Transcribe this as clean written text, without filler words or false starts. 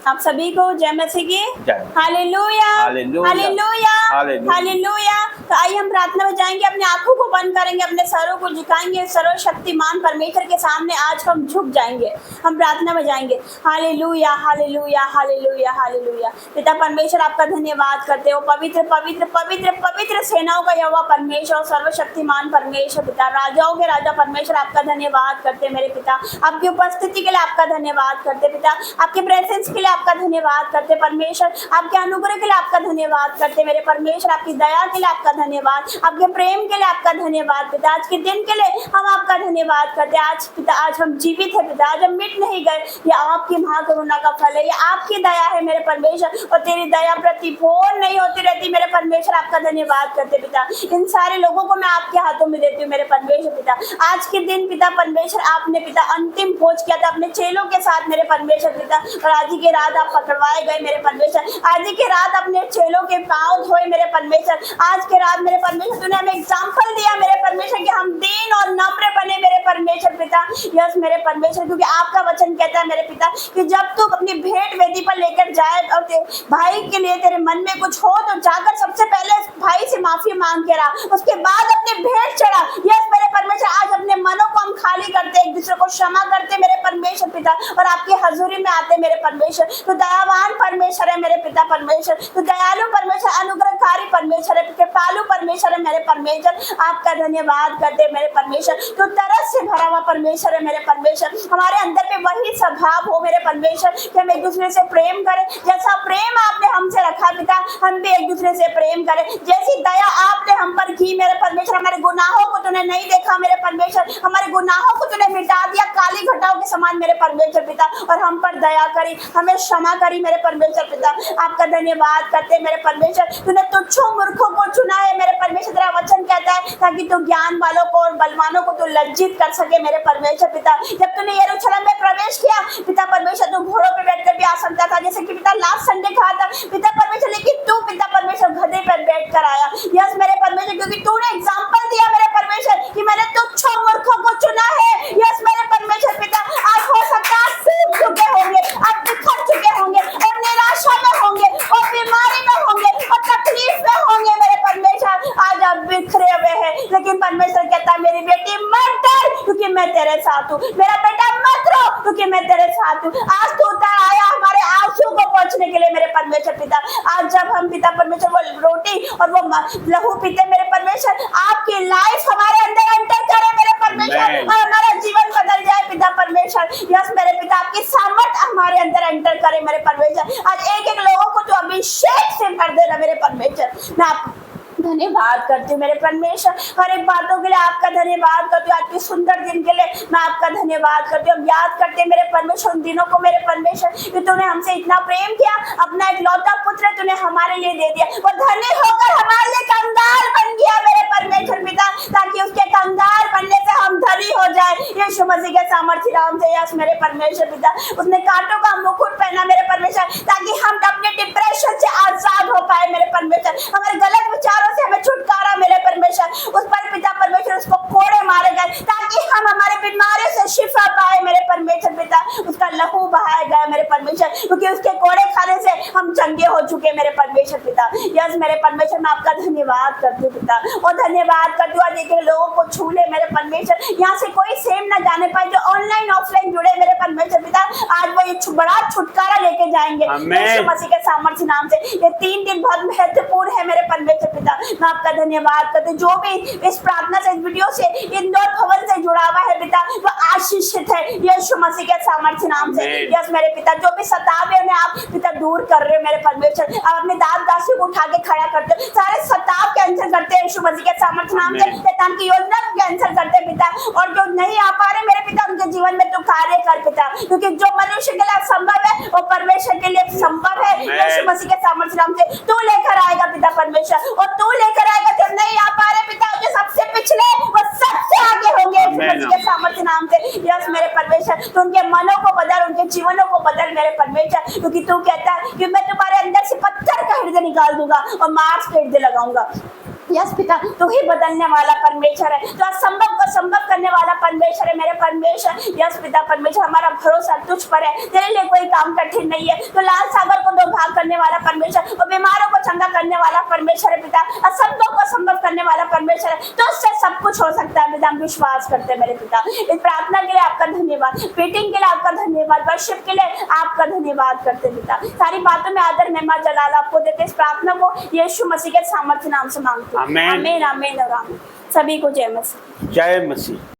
आप सभी को जय मसीह की हालेलुया हालेलुया हालेलुया। तो आइए हम प्रार्थना में जाएंगे, अपने आंखों को बंद करेंगे, अपने सरों को झुकाएंगे, सर्वशक्तिमान परमेश्वर के सामने आज हम झुक जाएंगे, हम प्रार्थना में जाएंगे। Hallelujah hallelujah hallelujah hallelujah. पिता परमेश्वर आपका धन्यवाद करते हो, पवित्र पवित्र पवित्र पवित्र सेनाओं का यहोवा परमेश्वर, सर्वशक्तिमान परमेश्वर पिता, राजाओं के राजा परमेश्वर आपका धन्यवाद करते मेरे पिता। आपकी उपस्थिति के लिए आपका धन्यवाद करते पिता, आपके प्रेजेंस के लिए आपका धन्यवाद करते परमेश्वर, आपके अनुग्रह के लिए आपका धन्यवाद करते मेरे परमेश्वर, आपकी दया के लिए आपका धन्यवाद, आपके प्रेम के लिए आपका धन्यवाद पिता, आज के दिन के लिए हम आपका धन्यवाद करते। आज पिता आज हम जीवित है पिता, आज हम मिट नहीं गए, ये आपकी महाकरुणा का फल है, ये आपकी दया है मेरे परमेश्वर, और तेरी दया प्रतिपूर्ण नहीं होती रहती मेरे परमेश्वर, आपका धन्यवाद करते पिता। इन सारे लोगों को मैं आपके हाथों में देती हूँ मेरे परमेश्वर पिता। आज के दिन पिता परमेश्वर आपने पिता अंतिम भोज किया था अपने चेलों के साथ मेरे परमेश्वर पिता, और आज ही की रात आप पकड़वाए गए मेरे परमेश्वर, आज ही की रात अपने चेलों के पांव धोए मेरे परमेश्वर, आज के रात मेरे परमेश्वर तूने हमें एग्जाम्पल दिया मेरे परमेश्वर कि हम दीन और नम्र बने मेरे परमेश्वर पिता। यस मेरे परमेश्वर, क्योंकि आपका वचन कहता है मेरे पिता कि जब तू अपनी भेंट वेदी पर लेकर जाए और भाई के लिए तेरे मन में कुछ हो तो जाकर सबसे पहले भाई से माफी मांग के रहा, उसके बाद अपनी भेंट चढ़ा। यस मेरे परमेश्वर, आज अपने मनों को हम खाली करते, एक दूसरे को क्षमा करते मेरे परमेश्वर पिता, और आपकी हजूरी में आते मेरे परमेश्वर। तो दयावान परमेश्वर है मेरे पिता परमेश्वर, तो दयालु परमेश्वर, अनुग्रहकारी परमेश्वर है, कृपालु परमेश्वर है मेरे परमेश्वर, आपका धन्यवाद करते मेरे परमेश्वर। तो तरस से भरा हुआ परमेश्वर है मेरे परमेश्वर, हमारे अंदर में वही स्वभाव हो मेरे परमेश्वर कि हम एक दूसरे से प्रेम करें, जैसा प्रेम आपने हमसे रखा पिता, हम भी एक दूसरे से प्रेम करें, जैसी दया आपने हम पर की मेरे परमेश्वर। हमारे गुनाहों को तूने नहीं देखा मेरे परमेश्वर, हमारे गुनाहों को तूने मिटा दिया काली घटाओं के समान मेरे परमेश्वर पिता, और हम पर दया करी, हमें क्षमा करी मेरे परमेश्वर पिता। आपका धन्यवाद करते मेरे परमेश्वर, तूने तुच्छों मूर्खों को चुना है मेरे परमेश्वर, तेरा वचन कहता है ताकि तू ज्ञान वालों को और बलवानों को तू लज्जित कर सके मेरे परमेश्वर पिता। जब तूने यरूशलेम में प्रवेश किया पिता परमेश्वर, तू घोड़ों पे बैठकर भी आ सकता था जैसे कि पिता लास्ट संडे कहा था पिता परमेश्वर, लेकिन तू पिता परमेश्वर गधे पर बैठ कर आया। यस मेरे परमेश्वर, क्योंकि तूने एग्जाम्पल दिया मेरे परमेश्वर कि मैंने तुच्छों मूर्खों को चुना है। यस मेरे परमेश्वर पिता, आज हो सकता है टूट चुके होंगे, आप बिखर चुके होंगे, और निराशा में होंगे, और बीमारी में होंगे, और तकलीफ में होंगे मेरे परमेश्वर, आज आप बिखरे हुए हैं, लेकिन परमेश्वर कहता है मेरी बेटी मत डर क्योंकि मैं तेरे साथ हूँ, मेरा बेटा मत रो क्योंकि मैं तेरे साथ हूँ। आज तू उतर आया हमारे आंसू को पोंछने के लिए मेरे परमेश्वर पिता। आज जब हम पिता परमेश्वर वो रोटी और वो लहू पीते मेरे परमेश्वर, आपकी लाइफ हमारे अंदर एंटर करे मेरे परमेश्वर, और हमारा जीवन बदल जाए पिता परमेश्वर। यस मेरे पिता, आपकी सामर्थ हमारे अंदर एंटर करे मेरे परमेश्वर। आज एक एक लोगों को तो अभिषेक से कर देना मेरे परमेश्वर। मैं आप धन्यवाद करती हूँ मेरे परमेश्वर, हर एक बातों के लिए आपका धन्यवाद करती हूँ, आज के सुंदर दिन के लिए मैं आपका धन्यवाद करती हूँ। याद करते हैं मेरे परमेश्वर उन दिनों को मेरे परमेश्वर कि तूने हमसे इतना प्रेम किया, अपना एक लौता पुत्र तूने हमारे लिए दे दिया, वो धन्य होकर हमारे लिए कंगाल बन गया मेरे परमेश्वर पिता, ताकि उसके कंगाल बनने से हम धनी हो जाए यीशु मसीह के सामर्थ्य नाम से। यस मेरे परमेश्वर पिता, उसने कांटों का मुकुट पहना मेरे परमेश्वर, ताकि हम अपने डिप्रेशन से आजाद हो पाए मेरे परमेश्वर, हमारे गलत विचारों से हमें छुटकारा मेरे परमेश्वर। उस पर पिता परमेश्वर उसको कोड़े मारे गए ताकि हम हमारे बीमारियों से शिफा पाए मेरे परमेश्वर पिता। उसका लहू बहाया गया मेरे परमेश्वर, क्योंकि उसके कोड़े खाने से हम चंगे हो चुके मेरे परमेश्वर पिता। यस मेरे परमेश्वर, मैं आपका धन्यवाद करती हूँ पिता, और धन्यवाद करती हूँ आज एक लोगों को छू ले मेरे परमेश्वर, यहाँ से कोई सेम ना जाने पाए जो ऑनलाइन ऑफलाइन जुड़े मेरे परमेश्वर पिता, आज वो ये बड़ा छुटकारा लेके जाएंगे यीशु मसीह के सामर्थ्य नाम से। ये 3 दिन बहुत महत्वपूर्ण है मेरे परमेश्वर पिता, मैं आपका धन्यवाद करते। जो भी इस प्रार्थना से, इस वीडियो से, इंदौर भवन से जुड़ा हुआ है पिता, वो आशीषित है यीशु मसीह के सामर्थ्य नाम से। यस मेरे पिता, जो भी सतावे उन्हें आप पिता दूर कर रहे हो मेरे परमेश्वर, आप अपने दांत दासियों को उठा के खड़ा करते हो, सारे सताव कैंसिल करते हैं यीशु मसीह के सामर्थ्य नाम से। शैतान की योजना कैंसिल करते पिता, और जो नहीं आ पा रहे मेरे पिता उनके जीवन में तो कार्य कर पिता, क्योंकि जो मनुष्य के लिए असंभव है वो परमेश्वर के लिए संभव है यीशु मसीह के सामर्थ्य नाम से। तू लेकर आएगा पिता परमेश्वर, और तू लेकर आएगा, जब नहीं आ पा रहे पिता जो सबसे पिछले वो सबसे आगे होंगे यीशु मसीह के सामर्थ्य नाम से। यस मेरे परमेश्वर, तो उनके मनों को बदल, उनके जीवनों को बदल मेरे परमेश्वर, क्योंकि तू कहता है कि मैं तुम्हारे अंदर से पत्थर का हृदय निकाल दूंगा और मांस का हृदय लगाऊंगा। यस पिता, तू ही बदलने वाला परमेश्वर है, तो असंभव को संभव करने वाला परमेश्वर है मेरे परमेश्वर। यस पिता परमेश्वर, हमारा भरोसा तुझ पर है, तेरे लिए कोई काम कठिन नहीं है। तो लाल सागर को दो भाग करने वाला परमेश्वर, और बीमारों को चंगा करने वाला परमेश्वर है पिता, असंभव को संभव करने वाला परमेश्वर है। तो उससे सब कुछ हो सकता है पिता, हम विश्वास करते हैं मेरे पिता। इस प्रार्थना के लिए आपका धन्यवाद, मीटिंग के लिए आपका धन्यवाद, वर्शिप के लिए आपका धन्यवाद करते पिता। सारी बातों में आदर महिमा जलाल आपको देते। इस प्रार्थना को यीशु मसीह के सामर्थ्य नाम से मांगते हैं। आमीन आमीन और आमीन। सभी को जय मसीह। जय मसीह।